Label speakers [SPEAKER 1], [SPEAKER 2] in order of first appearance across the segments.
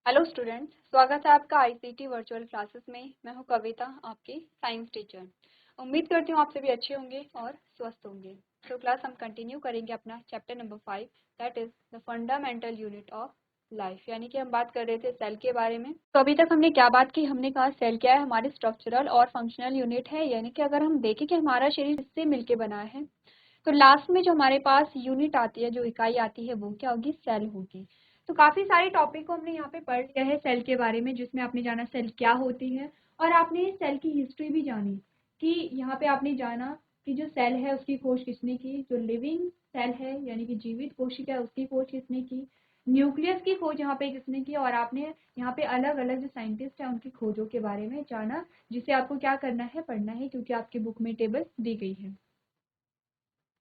[SPEAKER 1] Hello students, स्वागत है आपका आईसीटी वर्चुअल क्लासेस में। मैं हूं कविता, आपकी साइंस टीचर। उम्मीद करती हूं आप सभी अच्छे होंगे और स्वस्थ होंगे। तो क्लास हम कंटिन्यू करेंगे अपना chapter number 5, that is the fundamental unit of life. यानी कि हम बात कर रहे थे सेल के बारे में। तो अभी तक हमने क्या बात की? हमने कहा सेल क्या है, हमारी स्ट्रक्चरल और फंक्शनल यूनिट है। यानी कि अगर हम देखें कि हमारा शरीर इससे मिलकर बना है, तो लास्ट में जो हमारे पास यूनिट आती है, जो इकाई आती है, वो क्या होगी? सेल होगी। तो काफी सारे टॉपिक को हमने यहाँ पे पढ़ लिया है सेल के बारे में, जिसमें आपने जाना सेल क्या होती है और आपने सेल की हिस्ट्री भी जानी कि यहाँ पे आपने जाना कि जो सेल है उसकी खोज किसने की, जो लिविंग सेल है यानी कि जीवित कोशिका है उसकी खोज किसने की, न्यूक्लियस की खोज यहाँ पे किसने की, और आपने यहाँ पे अलग अलग जो साइंटिस्ट है उनकी खोजों के बारे में जाना, जिसे आपको क्या करना है? पढ़ना है, क्योंकि आपकी बुक में टेबल दी गई है।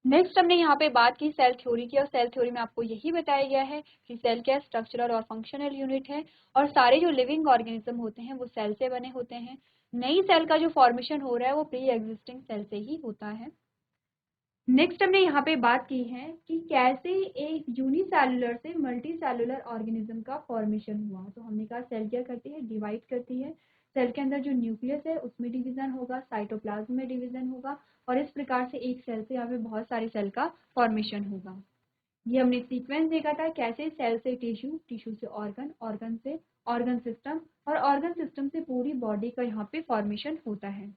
[SPEAKER 1] नेक्स्ट हमने यहाँ पे बात की सेल थ्योरी की, और सेल थ्योरी में आपको यही बताया गया है कि सेल क्या स्ट्रक्चरल और फंक्शनल यूनिट है, और सारे जो लिविंग ऑर्गेनिज्म होते हैं वो सेल से बने होते हैं। नई सेल का जो फॉर्मेशन हो रहा है वो प्री एग्जिस्टिंग सेल से ही होता है। नेक्स्ट हमने यहाँ पे बात की है कि कैसे एक यूनिसेलुलर से मल्टी सेलुलर ऑर्गेनिज्म का फॉर्मेशन हुआ। तो हमने कहा सेल क्या करती है? डिवाइड करती है। सेल के अंदर जो न्यूक्लियस है उसमें डिवीजन होगा, साइटोप्लाज्म में डिवीजन होगा, और इस प्रकार से एक सेल से यहाँ पे बहुत सारी सेल का फॉर्मेशन होगा। ये हमने सीक्वेंस देखा था, कैसे सेल से टिश्यू, टिश्यू से ऑर्गन, ऑर्गन से ऑर्गन सिस्टम, और ऑर्गन सिस्टम से पूरी बॉडी का यहाँ पे फॉर्मेशन होता है।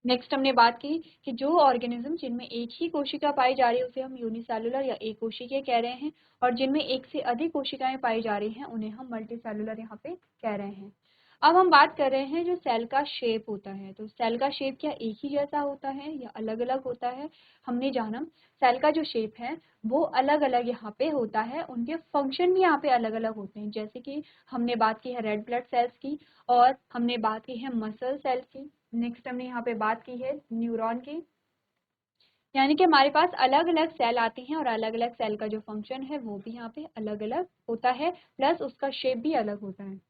[SPEAKER 1] नेक्स्ट हमने बात की कि जो ऑर्गेनिज्म जिनमें एक ही कोशिका पाई जा रही है उसे हम यूनिसेलुलर या एक कोशिकीय कह रहे हैं, और जिनमें एक से अधिक कोशिकाएं पाई जा रही हैं उन्हें हम मल्टीसेलुलर यहाँ पे कह रहे हैं। अब हम बात कर रहे हैं जो सेल का शेप होता है। तो सेल का शेप क्या एक ही जैसा होता है या अलग अलग होता है? हमने जाना सेल का जो शेप है वो अलग अलग यहाँ पे होता है, उनके फंक्शन भी यहाँ पे अलग अलग होते हैं। जैसे कि हमने बात की है रेड ब्लड सेल्स की, और हमने बात की है मसल सेल की। नेक्स्ट हमने यहाँ पे बात की है न्यूरॉन की। यानी कि हमारे पास अलग अलग सेल आती हैं, और अलग अलग सेल का जो फंक्शन है वो भी यहाँ पे अलग अलग होता है, प्लस उसका शेप भी अलग होता है।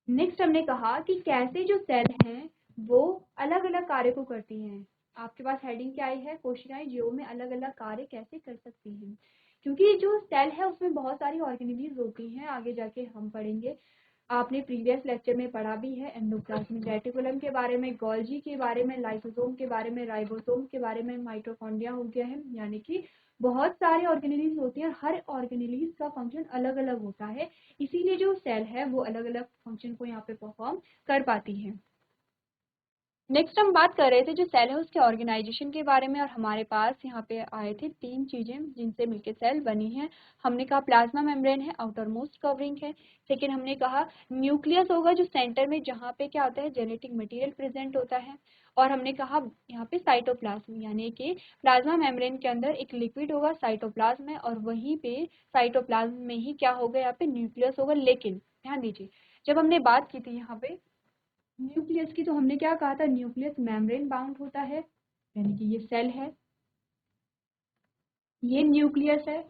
[SPEAKER 1] नेक्स्ट हमने कहा कि कैसे जो सेल हैं वो अलग अलग कार्य को करती हैं। आपके पास हेडिंग क्या आई है? कोशिकाएं जीवों में अलग अलग कार्य कैसे कर सकती हैं। क्योंकि जो सेल है उसमें बहुत सारी ऑर्गेनेलिज होती हैं, आगे जाके हम पढ़ेंगे। आपने प्रीवियस लेक्चर में पढ़ा भी है एंडोप्लाज्मिक रेटिकुलम के बारे में, गोल्जी के बारे में, लाइसोसोम के बारे में, राइबोसोम के बारे में, माइटोकॉन्ड्रिया हो गया है। यानी कि बहुत सारे ऑर्गेनेलिज होती हैं, हर ऑर्गेनेलिज का फंक्शन अलग अलग होता है, इसीलिए जो सेल है वो अलग अलग फंक्शन को यहाँ पे परफॉर्म कर पाती है। नेक्स्ट हम बात कर रहे थे जो सेल है उसके ऑर्गेनाइजेशन के बारे में, और हमारे पास यहाँ पे आए थे तीन चीजें जिनसे मिलकर सेल बनी है। हमने कहा प्लाज्मा मेम्ब्रेन है, आउटर मोस्ट कवरिंग है। सेकेंड हमने कहा न्यूक्लियस होगा जो सेंटर में, जहाँ पे क्या होता है? जेनेटिक मटेरियल प्रेजेंट होता है। और हमने कहा यहाँ पे साइटोप्लाज्म, यानी कि प्लाज्मा मेम्ब्रेन के अंदर एक लिक्विड होगा साइटोप्लाज्म में, और वहीं पे साइटोप्लाज्म में ही क्या होगा? यहाँ पे न्यूक्लियस होगा। लेकिन ध्यान दीजिए, जब हमने बात की थी यहाँ पे न्यूक्लियस की, तो हमने क्या कहा था? न्यूक्लियस मेम्ब्रेन बाउंड होता है, यानी कि ये सेल है, ये न्यूक्लियस है,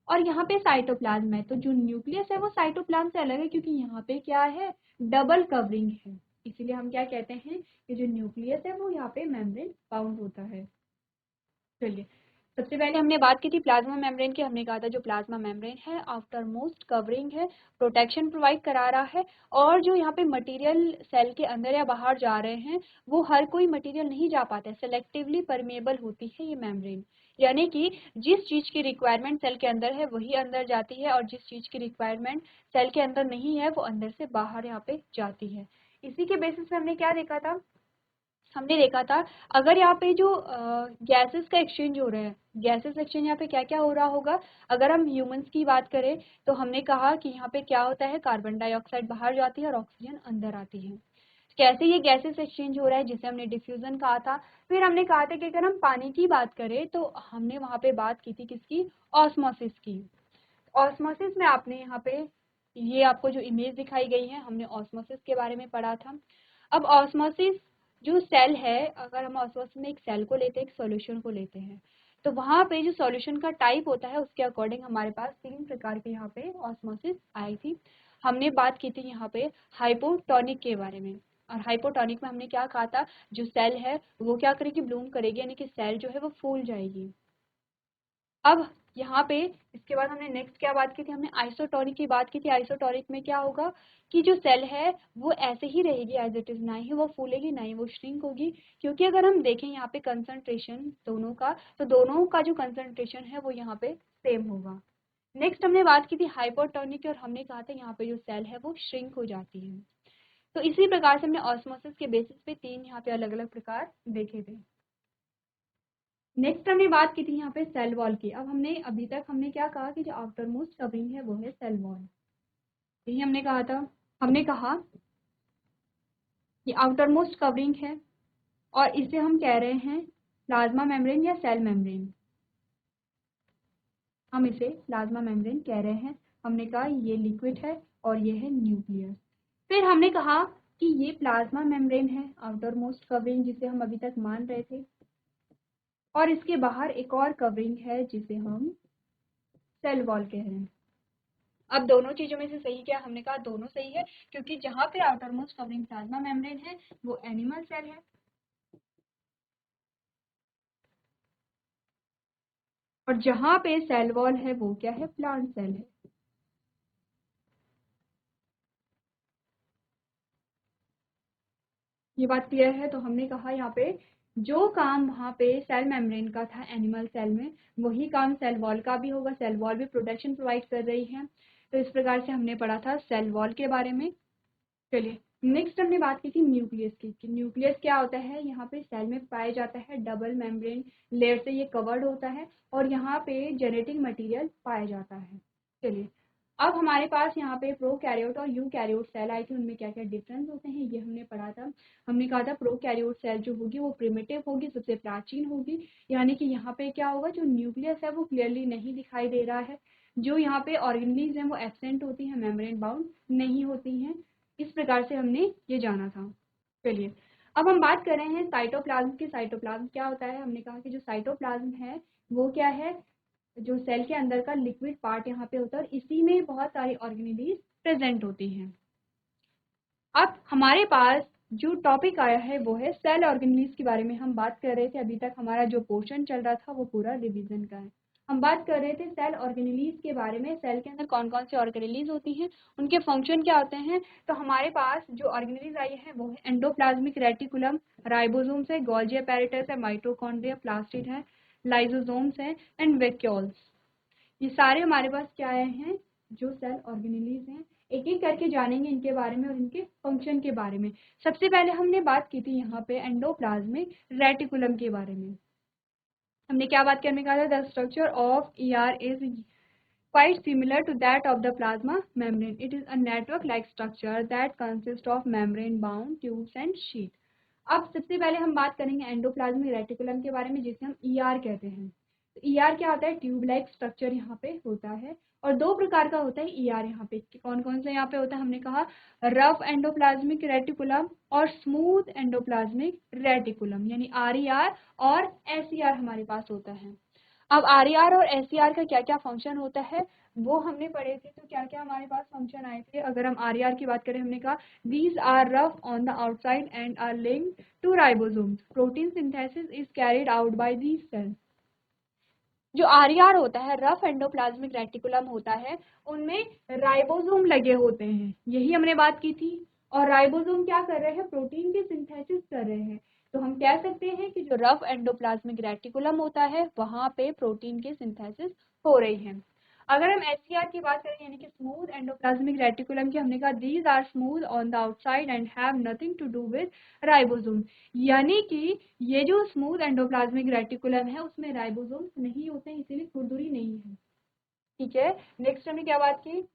[SPEAKER 1] और यहाँ पे साइटोप्लाज्म है। तो जो न्यूक्लियस है वो साइटोप्लाज्म से अलग है, क्योंकि यहाँ पे क्या है? डबल कवरिंग है। इसीलिए हम क्या कहते हैं कि जो न्यूक्लियस है वो यहाँ पे मेम्ब्रेन बाउंड होता है। चलिए, सबसे पहले हमने बात की थी प्लाज्मा मेम्ब्रेन की। हमने कहा था जो प्लाज्मा मेम्ब्रेन है आफ्टर मोस्ट कवरिंग है, प्रोटेक्शन प्रोवाइड करा रहा है, और जो यहाँ पे मटेरियल सेल के अंदर या बाहर जा रहे हैं वो हर कोई मटेरियल नहीं जा पाता है, सेलेक्टिवली परमेबल होती है ये मेम्ब्रेन। यानी कि जिस चीज की रिक्वायरमेंट सेल के अंदर है वही अंदर जाती है, और जिस चीज की रिक्वायरमेंट सेल के अंदर नहीं है वो अंदर से बाहर यहाँ पे जाती है। इसी के बेसिस पे हमने क्या देखा था? हमने देखा था अगर यहाँ पे जो गैसेस का एक्सचेंज हो रहा है, गैसेस एक्सचेंज यहाँ पे क्या क्या हो रहा होगा? अगर हम ह्यूमंस की बात करें तो हमने कहा कि यहाँ पे क्या होता है? कार्बन डाइऑक्साइड बाहर जाती है और ऑक्सीजन अंदर आती है। कैसे ये गैसेस एक्सचेंज हो रहा है, जिसे हमने डिफ्यूजन कहा था। फिर हमने कहा था कि अगर हम पानी की बात करें तो हमने वहाँ पे बात की थी किसकी? ऑस्मोसिस की। ऑस्मोसिस में आपने यहाँ पे ये आपको जो इमेज दिखाई गई है, हमने ऑस्मोसिस के बारे में पढ़ा था। अब ऑस्मोसिस जो सेल है, अगर हम ऑस्मोसिस में एक सेल को लेते हैं, एक सॉल्यूशन को लेते हैं, तो वहाँ पे जो सॉल्यूशन का टाइप होता है उसके अकॉर्डिंग हमारे पास तीन प्रकार के यहाँ पे ऑस्मोसिस आई थी। हमने बात की थी यहाँ पे हाइपोटोनिक के बारे में, और हाइपोटोनिक में हमने क्या कहा था? जो सेल है वो क्या करेगी? ब्लूम करेगी, यानी कि सेल जो है वो फूल जाएगी। अब यहाँ पे इसके उसके बाद हमने नेक्स्ट क्या बात की थी, हमने आइसोटोनिक की बात की थी। आइसोटोनिक में क्या होगा कि जो सेल है वो ऐसे ही रहेगी एज इट इज, ना ही वो फूलेगी ना ही वो श्रिंक होगी, क्योंकि अगर हम देखें यहाँ पे कंसंट्रेशन दोनों का, तो दोनों का जो कंसंट्रेशन है वो यहाँ पे सेम होगा। नेक्स्ट हमने बात की थी हाइपोटोनिक की, और हमने कहा था यहाँ पे जो सेल है वो श्रिंक हो जाती है। तो इसी प्रकार से हमने ऑस्मोसिस के बेसिस पे 3 यहाँ पे अलग अलग प्रकार देखे थे। नेक्स्ट हमने बात की थी यहाँ पे सेल वॉल की। अब हमने अभी तक हमने क्या कहा कि जो आउटर मोस्ट कवरिंग है वो है सेल वॉल, यही हमने कहा था। हमने कहा ये आउटर मोस्ट कवरिंग है और इसे हम कह रहे हैं प्लाज्मा मेम्ब्रेन या सेल मेम्ब्रेन। हम इसे प्लाज्मा मेम्ब्रेन कह रहे हैं। हमने कहा ये लिक्विड है और ये है न्यूक्लियस। फिर हमने कहा कि ये प्लाज्मा मेम्ब्रेन है, आउटर मोस्ट कवरिंग जिसे हम अभी तक मान रहे थे, और इसके बाहर एक और कवरिंग है जिसे हम सेल वॉल कह रहे हैं। अब दोनों चीजों में से सही क्या, हमने कहा दोनों सही है, क्योंकि जहां पे outer most covering plasma membrane है वो एनिमल सेल है, और जहां पे सेल वॉल है वो क्या है, प्लांट सेल है। ये बात क्लियर है। तो हमने कहा यहाँ पे जो काम वहाँ पे सेल मेम्ब्रेन का था एनिमल सेल में, वही काम सेल वॉल का भी होगा। सेल वॉल भी प्रोटेक्शन प्रोवाइड कर रही है। तो इस प्रकार से हमने पढ़ा था सेल वॉल के बारे में। चलिए नेक्स्ट हमने बात की थी न्यूक्लियस की, कि न्यूक्लियस क्या होता है। यहाँ पे सेल में पाया जाता है, डबल मेम्ब्रेन लेयर से ये कवर्ड होता है, और यहाँ पे जेनेटिक मटेरियल पाया जाता है। चलिए अब हमारे पास यहाँ पे प्रोकैरियोट और यूकैरियोट सेल आई थी, उनमें क्या क्या डिफरेंस होते हैं ये हमने पढ़ा था। हमने कहा था प्रोकैरियोट सेल जो होगी वो प्रिमिटिव होगी, सबसे प्राचीन होगी, यानी कि यहाँ पे क्या होगा, जो न्यूक्लियस है वो क्लियरली नहीं दिखाई दे रहा है, जो यहाँ पे ऑर्गेनीज हैं वो एब्सेंट होती हैं, मेम्ब्रेन बाउंड नहीं होती हैं। इस प्रकार से हमने ये जाना था। चलिए अब हम बात कर रहे हैं साइटोप्लाज्म की। साइटोप्लाज्म क्या होता है, हमने कहा कि जो साइटोप्लाज्म है वो क्या है, जो सेल के अंदर का लिक्विड पार्ट यहाँ पे होता है, और इसी में बहुत सारी ऑर्गेनेलिज प्रेजेंट होती हैं। अब हमारे पास जो टॉपिक आया है वो है सेल ऑर्गेनेलिज के बारे में हम बात कर रहे थे। अभी तक हमारा जो पोर्शन चल रहा था वो पूरा रिवीजन का है। हम बात कर रहे थे सेल ऑर्गेनेलिज के बारे में, सेल के अंदर कौन कौन से ऑर्गेनेलिज होती हैं, उनके फंक्शन क्या होते हैं। तो हमारे पास जो ऑर्गेनेलिज आई है वो है एंडोप्लाज्मिक रेटिकुलम, राइबोसोम्स है, गोल्जी अपैरेटस है, माइटोकॉन्ड्रिया, प्लास्टिड है, लाइसोसोम्स है एंड वैक्यूल्स। ये सारे हमारे पास क्या आए हैं, जो सेल ऑर्गेनेलिज हैं। एक एक करके जानेंगे इनके बारे में और इनके फंक्शन के बारे में। सबसे पहले हमने बात की थी यहाँ पे एंडोप्लाज्मिक रेटिकुलम के बारे में। हमने क्या बात करने का था, the structure of ER is quite similar to that of the plasma membrane. It is a network-like structure that consists of membrane-bound tubes and sheet. अब सबसे पहले हम बात करेंगे एंडोप्लाज्मिक रेटिकुलम के बारे में, जिसे हम ER कहते हैं। तो ER क्या होता है, ट्यूब लाइक स्ट्रक्चर यहाँ पे होता है, और दो प्रकार का होता है ER यहाँ पे। कौन कौन सा यहाँ पे होता है, हमने कहा रफ एंडोप्लाज्मिक रेटिकुलम और स्मूथ एंडोप्लाज्मिक रेटिकुलम, यानी RER और SER हमारे पास होता है। अब RER और SER का क्या क्या फंक्शन होता है वो हमने पढ़े थे। तो क्या क्या हमारे पास फंक्शन आए थे, अगर हम RER की बात करें, हमने कहा these are rough on the outside and are linked to ribosomes. Protein synthesis is carried out by these cells. जो RER होता है, रफ एंडोप्लाज्मिक रेटिकुलम होता है, उनमें राइबोसोम लगे होते हैं, यही हमने बात की थी। और राइबोसोम क्या कर रहे हैं, प्रोटीन की सिंथेसिस कर रहे हैं। तो हम कह सकते हैं कि जो रफ एंडोप्लाज्मिक रेटिकुलम होता है वहां पे प्रोटीन की सिंथेसिस हो रही है। अगर हम SER की बात करें, यानी कि स्मूथ एंडोप्लाज्मिक रेटिकुलम की, हमने कहा these are smooth on the outside and have nothing to do with ribosome, यानी कि ये जो स्मूथ एंडोप्लाज्मिक रेटिकुलम है उसमें राइबोसोम नहीं होते हैं, इसीलिए खुरदुरी नहीं है। ठीक है, नेक्स्ट हमने क्या बात की,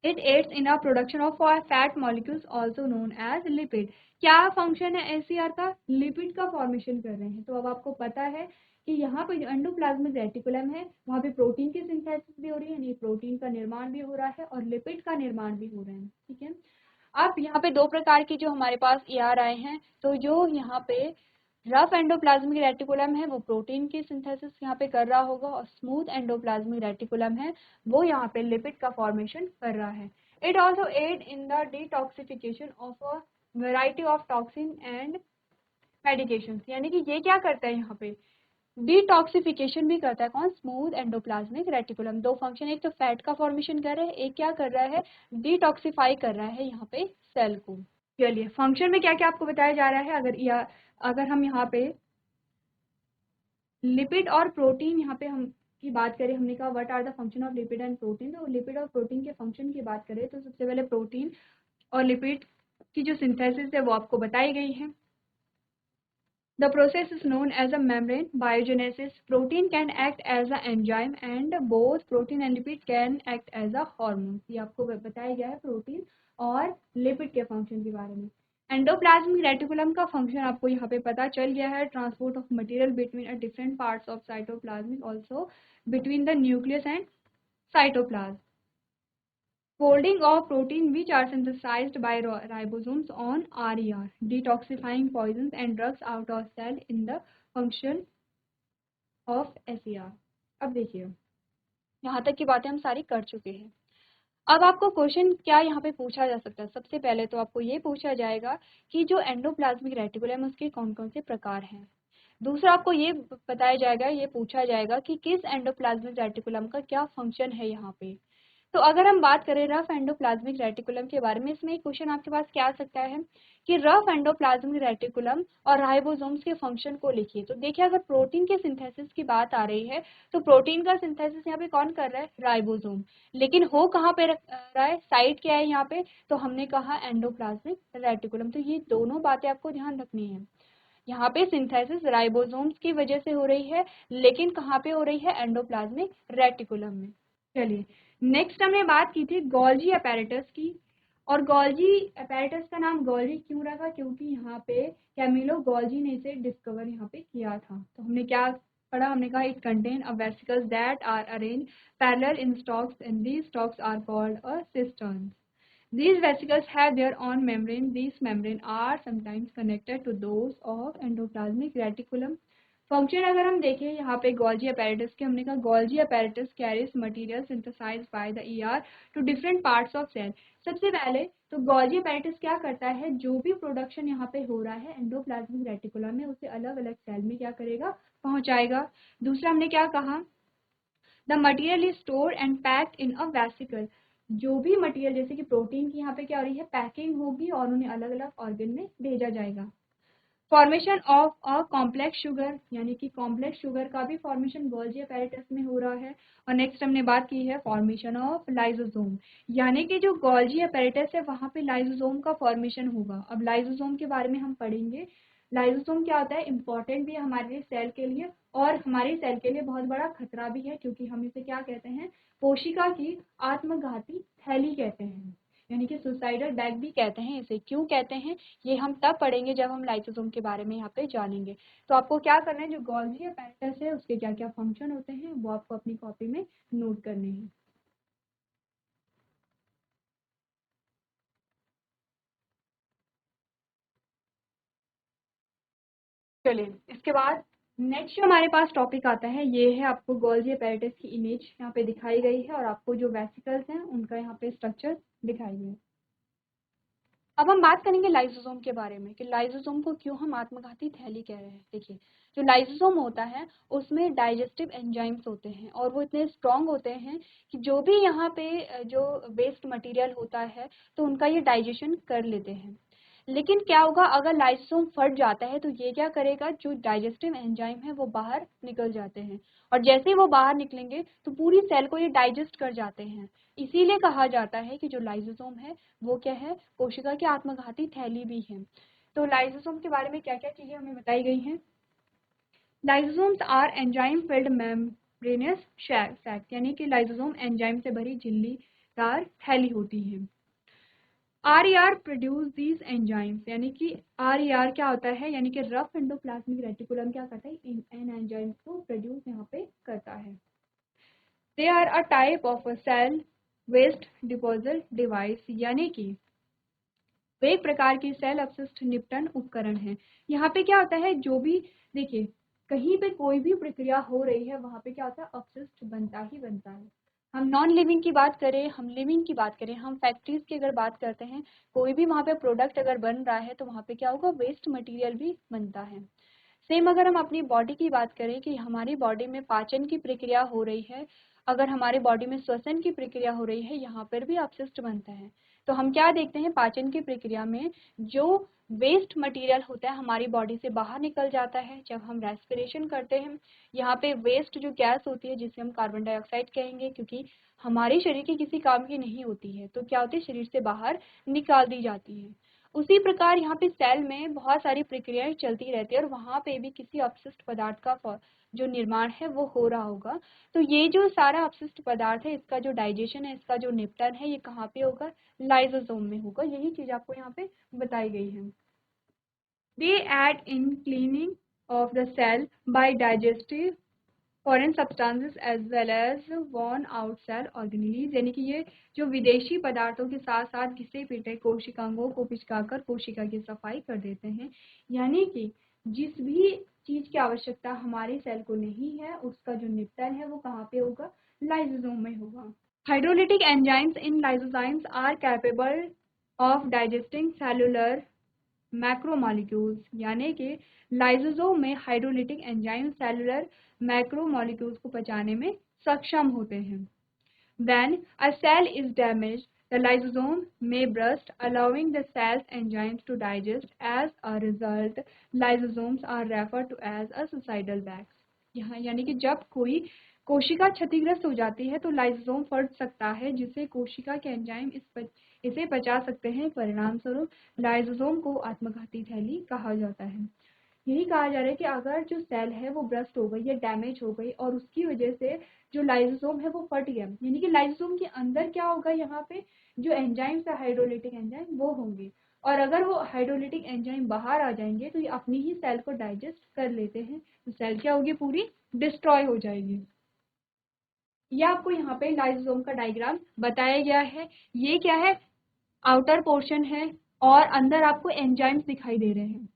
[SPEAKER 1] it aids in a production of fat molecules also known as lipid. क्या फंक्शन है SER का, लिपिड का फॉर्मेशन कर रहे हैं। तो अब आपको पता है कि यहाँ पे जो एंडोप्लाज्मिक रेटिकुलम है वहाँ पे प्रोटीन की सिंथेसिस भी हो रही है, यानी प्रोटीन का निर्माण भी हो रहा है और लिपिड का निर्माण भी हो रहा है। ठीक है, अब यहाँ पे दो प्रकार की जो हमारे पास ER आए हैं। तो जो यहाँ पे रफ एंडोप्लाज्मिक रेटिकुलम है वो प्रोटीन की सिंथेसिस यहाँ पे कर रहा होगा, और स्मूथ एंडोप्लाज्मिक रेटिकुलम है वो यहाँ पे लिपिड का फॉर्मेशन कर रहा है। It also aid in the detoxification of a variety of toxin and medication, यानी कि ये क्या करता है यहाँ पे, डिटॉक्सिफिकेशन भी करता है कौन, स्मूथ एंडोप्लाज्मिक रेटिकुलम। दो फंक्शन, एक तो फैट का फॉर्मेशन कर रहा है, एक क्या कर रहा है, डिटॉक्सिफाई कर रहा है यहाँ पे सेल को। चलिए फंक्शन में क्या क्या आपको बताया जा रहा है, अगर हम यहाँ पे लिपिड और प्रोटीन यहाँ पे हम की बात करें, हमने कहा what are the function of lipid and protein, तो लिपिड और प्रोटीन के फंक्शन की बात करें तो सबसे पहले प्रोटीन और लिपिड की जो सिंथेसिस है वो आपको बताई गई है। The process is known as a membrane biogenesis. Protein can act as an enzyme and both protein and lipid can act as a hormone. ये आपको बताया गया है प्रोटीन और लिपिड के फंक्शन के बारे में। एंडोप्लाज्मिक रेटिकुलम का फंक्शन आपको यहाँ पे पता चल गया है, transport of material between different parts of cytoplasmic, also between the nucleus and cytoplasm. Folding of protein which are synthesized by ribosomes on RER, detoxifying poisons and drugs out of cell in the function of SER। अब देखिए यहाँ तक की बातें हम सारी कर चुके हैं। अब आपको क्वेश्चन क्या यहाँ पे पूछा जा सकता है, सबसे पहले तो आपको ये पूछा जाएगा कि जो एंडोप्लाज्मिक रेटिकुलम उसके कौन कौन से प्रकार हैं। दूसरा आपको ये बताया जाएगा, ये पूछा जाएगा कि किस एंडोप्लाज्मिक रेटिकुलम का क्या फंक्शन है यहाँ पे। तो अगर हम बात करें रफ एंडोप्लाज्मिक रेटिकुलम के बारे में, इसमें एक क्वेश्चन आपके पास क्या आ सकता है कि रफ एंडोप्लाज्मिक रेटिकुलम और राइबोसोम्स के फंक्शन को लिखिए। तो देखिए अगर प्रोटीन के सिंथेसिस की बात आ रही है तो प्रोटीन का सिंथेसिस यहाँ पे कौन कर रहा है, राइबोसोम, लेकिन हो कहाँ पे रहा है, साइट क्या है यहाँ पे, तो हमने कहा एंडोप्लाज्मिक रेटिकुलम। तो ये दोनों बातें आपको ध्यान रखनी है, यहाँ पे सिंथेसिस राइबोसोम्स की वजह से हो रही है, लेकिन कहाँ पे हो रही है, एंडोप्लाज्मिक रेटिकुलम में। चलिए नेक्स्ट हमने बात की थी गोल्जी अपैरेटस की, और गोल्जी अपैरेटस का नाम गोल्जी क्यों रखा, क्योंकि यहाँ पे कैमिलो गोल्जी ने इसे डिस्कवर यहाँ पे किया था। तो हमने क्या पढ़ा, हमने कहा it contain a vesicles that are arranged parallel in stacks and these stacks are called a cisterns. These vesicles have their own membrane. These membrane are sometimes connected to those of endoplasmic reticulum. Function अगर हम देखें यहाँ पे Golgi apparatus के, हमने कहा Golgi apparatus carries material synthesized by the ER to different parts of cell. सबसे पहले तो गोल्जी अपैरेटस क्या करता है, जो भी प्रोडक्शन यहाँ पे हो रहा है एंडोप्लाज्मिक रेटिकुलम में, उसे अलग अलग सेल में क्या करेगा, पहुंचाएगा। दूसरा हमने क्या कहा, the material is stored and packed in a vesicle. जो भी मटेरियल जैसे कि प्रोटीन की यहाँ पे क्या हो रही है, पैकिंग होगी और उन्हें अलग अलग ऑर्गन में भेजा जाएगा। Formation of a complex sugar, यानी कि कॉम्प्लेक्स शुगर का भी फॉर्मेशन गोल्जी अपैरेटस में हो रहा है। और नेक्स्ट हमने बात की है फॉर्मेशन ऑफ लाइसोसोम, यानी कि जो गोल्जी अपैरेटस है वहाँ पे लाइसोसोम का फॉर्मेशन होगा। अब लाइसोसोम के बारे में हम पढ़ेंगे, लाइसोसोम क्या होता है, इंपॉर्टेंट भी है हमारे सेल के लिए और हमारे सेल के लिए बहुत बड़ा खतरा भी है, क्योंकि हम इसे क्या कहते हैं, कोशिका की आत्मघाती थैली कहते हैं, यानी कि सुसाइडल बैग भी कहते हैं इसे। क्यों कहते हैं ये हम तब पढ़ेंगे जब हम लाइसोसोम के बारे में यहाँ पे जानेंगे। तो आपको क्या करना है, जो गोल्जी अपैरेटस है उसके क्या क्या फंक्शन होते हैं वो आपको अपनी कॉपी में नोट करने हैं। चलिए इसके बाद नेक्स्ट जो हमारे पास टॉपिक आता है ये है, आपको गोल्जी अपैरेटस की इमेज यहाँ पे दिखाई गई है और आपको जो वेसिकल्स हैं उनका यहाँ पे स्ट्रक्चर दिखाई गई है। अब हम बात करेंगे लाइसोसोम के बारे में कि लाइसोसोम को क्यों हम आत्मघाती थैली कह रहे हैं। देखिए जो लाइसोसोम होता है उसमें डाइजेस्टिव एंजाइम्स होते हैं और वो इतने स्ट्रॉन्ग होते हैं कि जो भी यहाँ पे जो वेस्ट मटेरियल होता है तो उनका ये डाइजेशन कर लेते हैं। लेकिन क्या होगा अगर लाइसोसोम फट जाता है तो ये क्या करेगा, जो डाइजेस्टिव एंजाइम है वो बाहर निकल जाते हैं और जैसे ही वो बाहर निकलेंगे तो पूरी सेल को ये डाइजेस्ट कर जाते हैं। इसीलिए कहा जाता है कि जो लाइसोसोम है वो क्या है, कोशिका की आत्मघाती थैली भी है। तो लाइसोसोम के बारे में क्या क्या चीजें हमें बताई गई हैं, lysosomes are enzyme filled membranous sac, यानी कि लाइसोसोम एंजाइम से भरी झिल्लीदार थैली होती है। RER प्रोड्यूस दीज एंजाइम्स, यानी कि RER क्या होता है, यानी कि रफ एंडोप्लाज्मिक रेटिकुलम क्या करता है, इन एंजाइम्स को प्रोड्यूस यहाँ पे करता है। They are a type of a cell waste disposal device, यानी कि वे एक प्रकार की सेल अपशिष्ट निपटन उपकरण है। यहाँ पे क्या होता है, जो भी देखिए कहीं पे कोई भी प्रक्रिया हो रही है वहाँ पे क्या होता है, अपशिष्ट बनता ही बनता है। हम नॉन लिविंग की बात करें, हम लिविंग की बात करें, हम फैक्ट्रीज की अगर बात करते हैं, कोई भी वहाँ पे प्रोडक्ट अगर बन रहा है तो वहाँ पे क्या होगा, वेस्ट मटेरियल भी बनता है। सेम अगर हम अपनी बॉडी की बात करें कि हमारी बॉडी में पाचन की प्रक्रिया हो रही है, अगर हमारे बॉडी में श्वसन की प्रक्रिया हो रही है, यहाँ पर भी अपशिष्ट बनता है। तो हम क्या देखते हैं, पाचन की प्रक्रिया में जो वेस्ट मटेरियल होता है हमारी बॉडी से बाहर निकल जाता है। जब हम रेस्पिरेशन करते हैं, यहाँ पे वेस्ट जो गैस होती है जिसे हम कार्बन डाइऑक्साइड कहेंगे, क्योंकि हमारे शरीर के किसी काम की नहीं होती है, तो क्या होती है, शरीर से बाहर निकाल दी जाती है। उसी प्रकार यहाँ पे सेल में बहुत सारी प्रक्रियाएं चलती रहती है और वहाँ पे भी किसी अपशिष्ट पदार्थ का जो निर्माण है वो हो रहा होगा। तो ये जो सारा अपशिष्ट पदार्थ है, इसका जो डाइजेशन है, इसका जो निपटन है, ये कहाँ पे होगा, लाइसोसोम में होगा। यही चीज आपको यहाँ पे बताई गई है। They aid in cleaning of the cell by digestive foreign substances as well as worn out cell organelles, यानी कि ये जो विदेशी पदार्थों के साथ साथ घिसे पीटे कोशिकांगों को पिचकाकर कोशिका की सफाई कर देते हैं। यानी कि जिस भी चीज की आवश्यकता हमारे सेल को नहीं है, उसका जो निपटन है वो कहाँ पे होगा, लाइसोसोम में होगा। Hydrolytic enzymes in lysozymes are capable of digesting cellular macromolecules, यानी कि लाइसोसोम में हाइड्रोलिटिक एंजाइम सेलुलर मैक्रोमॉलिक्यूल्स को पचाने में सक्षम होते हैं। When a cell is damaged, the lysosome may burst, allowing the cell's enzymes to digest. As a result, lysosomes are referred to as a suicidal bags. यहाँ यानी कि जब कोई कोशिका क्षतिग्रस्त हो जाती है तो लाइसोसोम फट सकता है, जिससे कोशिका के एंजाइम इसे पचा सकते हैं। परिणाम स्वरूप लाइसोसोम को आत्मघाती थैली कहा जाता है। यही कहा जा रहा है कि अगर जो सेल है वो ब्रस्ट हो गई या डैमेज हो गई और उसकी वजह से जो लाइसोसोम है वो फट गया, यानी कि लाइसोसोम के अंदर क्या होगा, यहाँ पे जो एंजाइम्स है हाइड्रोलिटिक एंजाइम वो होंगे, और अगर वो हाइड्रोलिटिक एंजाइम बाहर आ जाएंगे तो ये अपनी ही सेल को डाइजेस्ट कर लेते हैं, तो सेल क्या होगी, पूरी डिस्ट्रॉय हो जाएगी। ये आपको यहाँ पे लाइसोसोम का डायग्राम बताया गया है। ये क्या है, आउटर पोर्शन है और अंदर आपको एंजाइम्स दिखाई दे रहे हैं।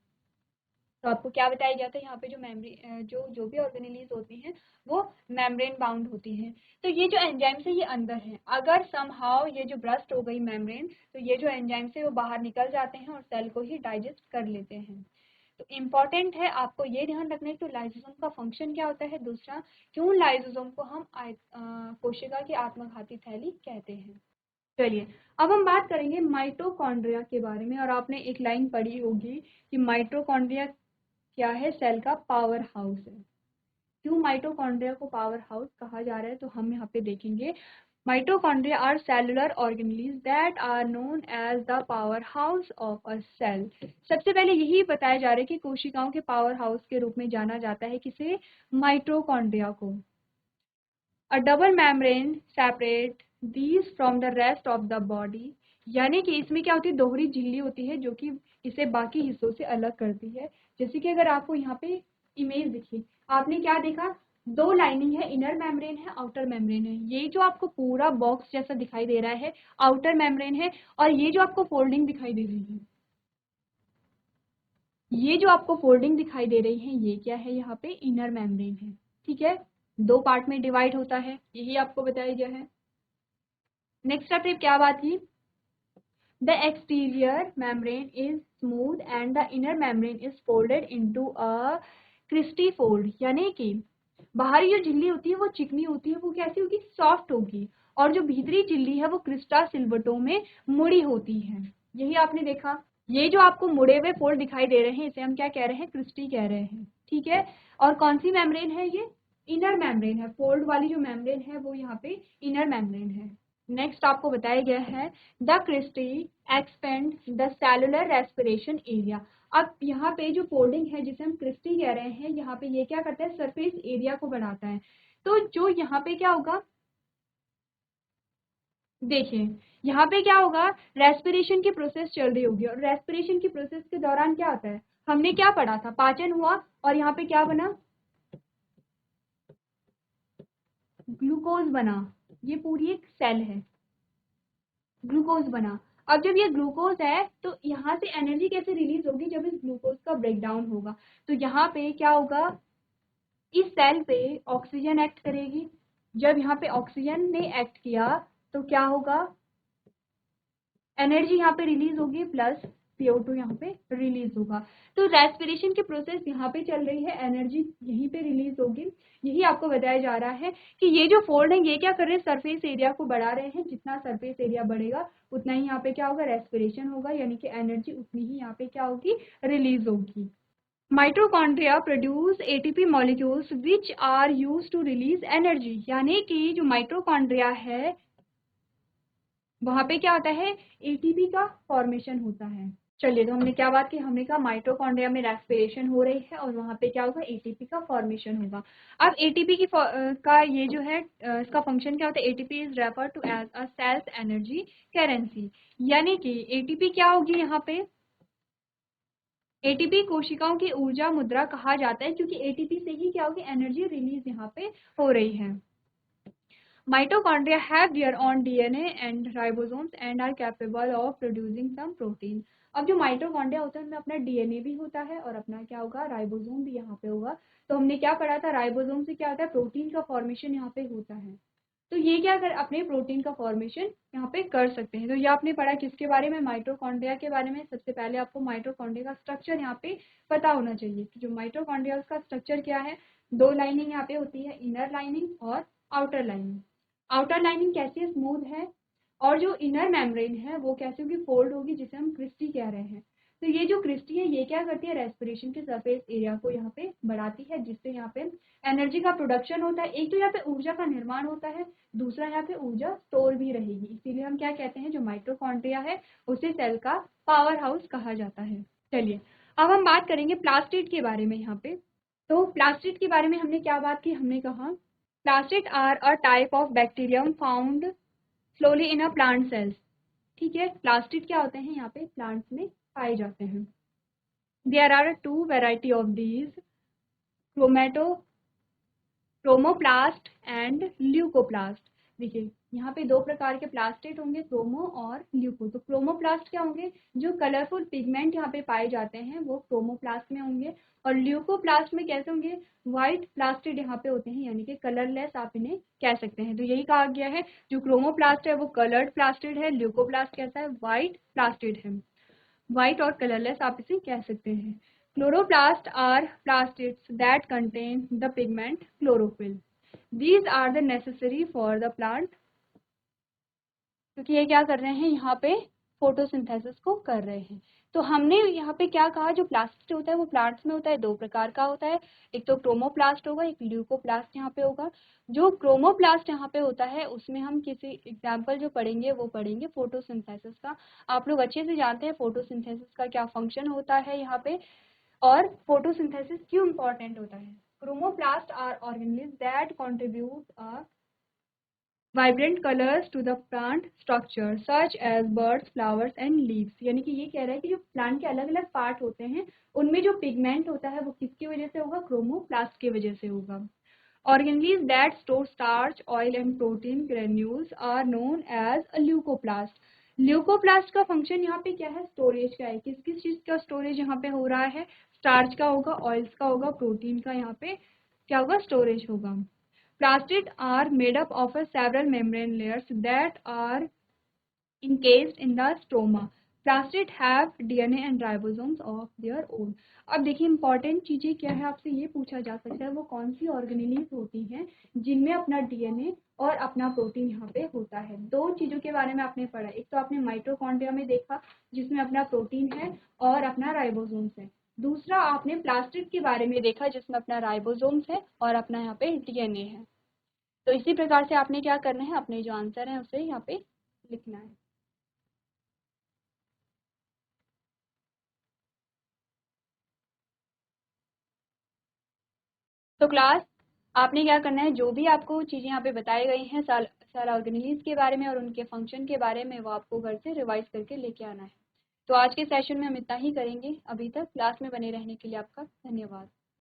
[SPEAKER 1] तो आपको क्या बताया गया था, यहाँ पे जो मेम्ब्रेन जो भी ऑर्गेनेलीज होती हैं वो मेम्ब्रेन बाउंड होती हैं। तो ये जो एंजाइम्स है ये अंदर हैं, अगर समहाउ ये जो ब्रस्ट हो गई मेम्ब्रेन, तो ये जो एंजाइम्स है वो बाहर निकल जाते हैं और सेल को ही डाइजेस्ट कर लेते हैं। तो इम्पॉर्टेंट है, आपको ये ध्यान रखना है कि लाइसोसोम का फंक्शन क्या होता है। दूसरा, क्यों लाइसोसोम को हम कोशिका की आत्मघाती थैली कहते हैं। चलिए अब हम बात करेंगे माइटोकॉन्ड्रिया के बारे में, और आपने एक लाइन पढ़ी होगी कि माइटोकॉन्ड्रिया क्या है, सेल का पावर हाउस है। क्यों माइटोकॉन्ड्रिया को पावर हाउस कहा जा रहा है, तो हम यहाँ पे देखेंगे mitochondria are cellular organelles that are known as the power house of a cell. सबसे पहले यही बताया जा रहा है कि कोशिकाओं के पावर हाउस के रूप में जाना जाता है किसे, माइटोकॉन्ड्रिया को। अ double membrane separate these from the rest of the body, यानी कि इसमें क्या होती है, दोहरी झिल्ली होती है जो कि इसे बाकी हिस्सों से अलग करती है। जैसे कि अगर आपको यहाँ पे इमेज दिखी, आपने क्या देखा, दो लाइनिंग है, इनर मेम्ब्रेन है, आउटर मेम्ब्रेन है। ये जो आपको पूरा बॉक्स जैसा दिखाई दे रहा है आउटर मेम्ब्रेन है, और ये जो आपको फोल्डिंग दिखाई दे रही है, ये जो आपको फोल्डिंग दिखाई दे रही है ये क्या है, यहाँ पे इनर मेम्ब्रेन है। ठीक है, दो पार्ट में डिवाइड होता है, यही आपको बताया गया है। नेक्स्ट आपने क्या बात की, the exterior membrane is smooth and the inner membrane is folded into a cristae fold, यानी कि बाहरी जो झिल्ली होती है वो चिकनी होती है, वो कैसी होगी, सॉफ्ट होगी, और जो भीतरी झिल्ली है वो क्रिस्टा सिल्वटो में मुड़ी होती है। यही आपने देखा, ये जो आपको मुड़े हुए फोल्ड दिखाई दे रहे हैं इसे हम क्या कह रहे हैं, क्रिस्टी कह रहे हैं। ठीक है, और कौन सी मेम्ब्रेन है, ये इनर मेम्ब्रेन है, फोल्ड वाली जो मेम्ब्रेन है वो यहाँ पे इनर मेम्ब्रेन है। नेक्स्ट आपको बताया गया है the cristae expand the cellular respiration area. अब यहाँ पे जो फोल्डिंग है जिसे हम क्रिस्टी कह रहे हैं, यहाँ पे ये क्या करता है, सरफेस एरिया को बढ़ाता है। तो जो यहाँ पे क्या होगा, देखिए यहाँ पे क्या होगा, रेस्पिरेशन की प्रोसेस चल रही होगी, और रेस्पिरेशन की प्रोसेस के दौरान क्या होता है, हमने क्या पढ़ा था, पाचन हुआ, और यहाँ पे क्या बना, ग्लूकोज बना। ये पूरी एक सेल है, ग्लूकोज बना। अब जब ये ग्लूकोज है तो यहाँ से एनर्जी कैसे रिलीज होगी, जब इस ग्लूकोज का ब्रेकडाउन होगा। तो यहाँ पे क्या होगा, इस सेल पे ऑक्सीजन एक्ट करेगी। जब यहाँ पे ऑक्सीजन ने एक्ट किया तो क्या होगा, एनर्जी यहाँ पे रिलीज होगी, प्लस CO2 यहाँ पे रिलीज होगा। तो रेस्पिरेशन की प्रोसेस यहाँ पे चल रही है, एनर्जी यहीं पे रिलीज होगी। यही आपको बताया जा रहा है कि ये जो फोल्ड है ये क्या कर रहे हैं, सरफेस एरिया को बढ़ा रहे हैं। जितना सरफेस एरिया बढ़ेगा उतना ही यहाँ पे क्या होगा, रेस्पिरेशन होगा, यानी कि एनर्जी उतनी ही यहाँ पे क्या होगी, रिलीज होगी। Mitochondria produce ATP molecules which are use to release energy, यानी कि जो माइटोकॉन्ड्रिया है वहां पे क्या होता है, एटीपी का फॉर्मेशन होता है। चलिए, तो हमने क्या बात की, हमने कहा माइटोकॉन्ड्रिया में रेस्पिरेशन हो रही है और वहां पे क्या होगा, एटीपी का फॉर्मेशन होगा। अब एटीपी की का ये जो है इसका फंक्शन क्या होता है, ATP is refer to as a cell's energy currency, यानी कि एटीपी क्या होगी यहाँ पे, एटीपी कोशिकाओं की ऊर्जा मुद्रा कहा जाता है, क्योंकि एटीपी से ही क्या होगी, एनर्जी रिलीज यहाँ पे हो रही है। Mitochondria have their own DNA and ribosomes and are capable of producing some protein. अब जो माइटोकॉन्ड्रिया होता है उनमें अपना डीएनए भी होता है और अपना क्या होगा, राइबोसोम भी यहाँ पे होगा। तो हमने क्या पढ़ा था, राइबोसोम से क्या होता है, प्रोटीन का फॉर्मेशन यहाँ पे होता है। तो ये क्या कर अपने प्रोटीन का फॉर्मेशन यहाँ पे कर सकते हैं। तो ये आपने पढ़ा किसके बारे में, माइटोकॉन्ड्रिया के बारे में। सबसे पहले आपको माइटोकॉन्ड्रिया का स्ट्रक्चर यहाँ पे पता होना चाहिए कि जो माइटोकॉन्ड्रिया उसका स्ट्रक्चर क्या है। दो लाइनिंग यहाँ पे होती है, इनर लाइनिंग और आउटर लाइनिंग। आउटर लाइनिंग कैसी है, स्मूथ है, और जो इनर मेम्ब्रेन है वो कैसी होगी, फोल्ड होगी, जिसे हम क्रिस्टी कह रहे हैं। तो ये जो क्रिस्टी है ये क्या करती है, रेस्पिरेशन के सरफेस एरिया को यहाँ पे बढ़ाती है, जिससे यहाँ पे एनर्जी का प्रोडक्शन होता है। एक तो यहाँ पे ऊर्जा का निर्माण होता है, दूसरा यहाँ पे ऊर्जा स्टोर भी रहेगी। इसीलिए हम क्या कहते हैं, जो माइटोकॉन्ड्रिया है उसे सेल का पावर हाउस कहा जाता है। चलिए, अब हम बात करेंगे प्लास्टिड के बारे में यहाँ पे। तो प्लास्टिड के बारे में हमने क्या बात की, हमने कहा plastid are a type of bacterium found slowly in a plant cells. ठीक है, प्लास्टिड क्या होते हैं, यहाँ पे प्लांट्स में पाए जाते हैं। There are two variety of these, chromoplast and leucoplast. देखिए यहाँ पे दो प्रकार के प्लास्टिड होंगे, क्रोमो और ल्यूको। तो क्रोमोप्लास्ट क्या होंगे, जो कलरफुल पिगमेंट यहाँ पे पाए जाते हैं वो क्रोमोप्लास्ट में होंगे, और ल्यूकोप्लास्ट में कैसे होंगे, व्हाइट प्लास्टिड यहाँ पे होते हैं, यानी कि कलरलेस आप इन्हें कह सकते हैं। तो यही कहा गया है, जो क्रोमोप्लास्ट है वो कलर्ड प्लास्टिड है, ल्यूकोप्लास्ट कैसा है, व्हाइट प्लास्टिड है, व्हाइट और कलरलेस आप इसे कह सकते हैं। Chloroplasts are plastids that contain the pigment chlorophyll. These are the necessary for the plant, क्योंकि ये क्या कर रहे हैं, यहाँ पे फोटोसिंथेसिस को कर रहे हैं। तो हमने यहाँ पे क्या कहा, जो प्लास्टिड होता है वो प्लांट्स में होता है, दो प्रकार का होता है, एक तो क्रोमोप्लास्ट होगा, एक ल्यूकोप्लास्ट यहाँ पे होगा। जो क्रोमोप्लास्ट यहाँ पे होता है उसमें हम किसी एग्जाम्पल जो पढ़ेंगे वो पढ़ेंगे फोटोसिंथेसिस का। आप लोग अच्छे से जानते हैं फोटोसिंथेसिस का क्या फंक्शन होता है यहाँ पे, और फोटोसिंथेसिस क्यों इम्पोर्टेंट होता है। Chromoplast are organelles that contribute a vibrant colors to the plant structure such as buds, flowers and leaves। यानी कि ये कह रहा है कि जो प्लांट के अलग अलग पार्ट होते हैं उनमें जो पिगमेंट होता है वो किसकी वजह से होगा, क्रोमोप्लास्ट की वजह से होगा। Organelles that store starch, oil and protein granules are known as a leucoplast। Leucoplast का फंक्शन यहाँ पे क्या है, स्टोरेज का है। किस किस चीज का स्टोरेज यहाँ पे हो रहा है, स्टार्च का होगा, ऑयल्स का होगा, प्रोटीन का यहाँ पे क्या होगा, स्टोरेज होगा। Plastids are made up of several membrane layers that are encased in the stroma. Plastids have DNA and ribosomes of their own। अब देखिए इंपॉर्टेंट चीजें क्या है, आपसे ये पूछा जा सकता है वो कौन सी ऑर्गेनेलीज होती हैं जिनमें अपना डीएनए और अपना प्रोटीन यहाँ पे होता है। दो चीजों के बारे में आपने पढ़ा, एक तो आपने माइटोकॉन्ड्रिया में देखा जिसमें अपना प्रोटीन है और अपना राइबोसोम्स है, दूसरा आपने प्लास्टिड के बारे में देखा जिसमें अपना राइबोसोम्स है और अपना यहाँ पे डीएनए है। तो इसी प्रकार से आपने क्या करना है, अपने जो आंसर है उसे यहाँ पे लिखना है। तो क्लास आपने क्या करना है, जो भी आपको चीजें यहाँ पे बताई गई हैं सेल ऑर्गेनेल्स के बारे में और उनके फंक्शन के बारे में, वो आपको घर से रिवाइज करके लेके आना है। तो आज के सेशन में हम इतना ही करेंगे। अभी तक क्लास में बने रहने के लिए आपका धन्यवाद।